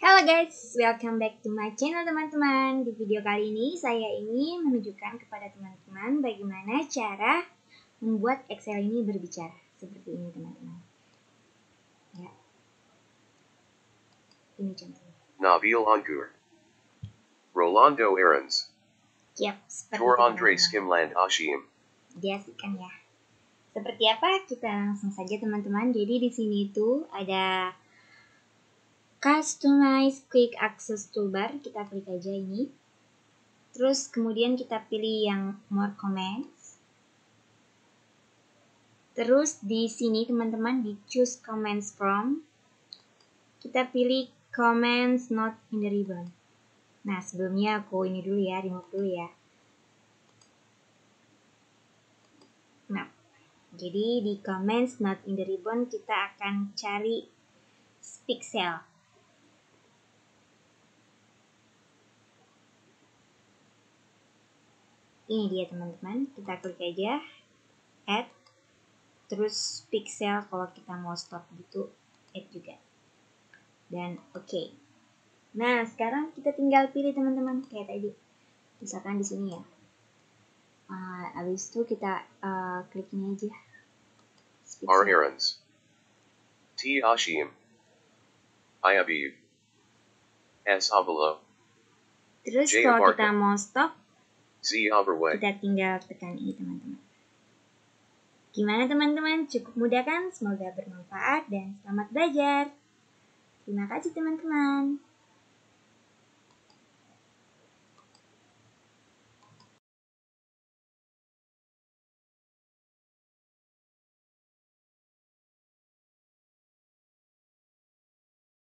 Halo guys, welcome back to my channel teman-teman. Di video kali ini saya ingin menunjukkan kepada teman-teman bagaimana cara membuat Excel ini berbicara. Seperti ini teman-teman. Ya. Ini contohnya. Nabil Anggur, Rolando Aarons, Yap, seperti Tor itu, Andre teman-teman. Skimland Ashim. Diasihkan ya. Seperti apa? Kita langsung saja teman-teman. Jadi di sini itu ada Customize Quick Access Toolbar, kita klik aja ini. Terus kemudian kita pilih yang More Comments. Terus di sini teman-teman di Choose Comments From, kita pilih Comments Not in the Ribbon. Nah sebelumnya aku ini dulu ya, remove dulu ya. Nah, jadi di Comments Not in the Ribbon kita akan cari pixel. Ini dia teman-teman, kita klik aja add, terus pixel kalau kita mau stop gitu add juga, dan oke. Nah sekarang kita tinggal pilih teman-teman kayak tadi, misalkan di sini ya. Habis itu kita klik ini aja R. Aarons, T. Ashim, I. Abiv, S. Avalo, Terus J. kalau Abarca, kita mau stop, Z. Overway. kita tinggal tekan ini teman-teman. Gimana teman-teman? Cukup mudah kan? Semoga bermanfaat dan selamat belajar. Terima kasih teman-teman.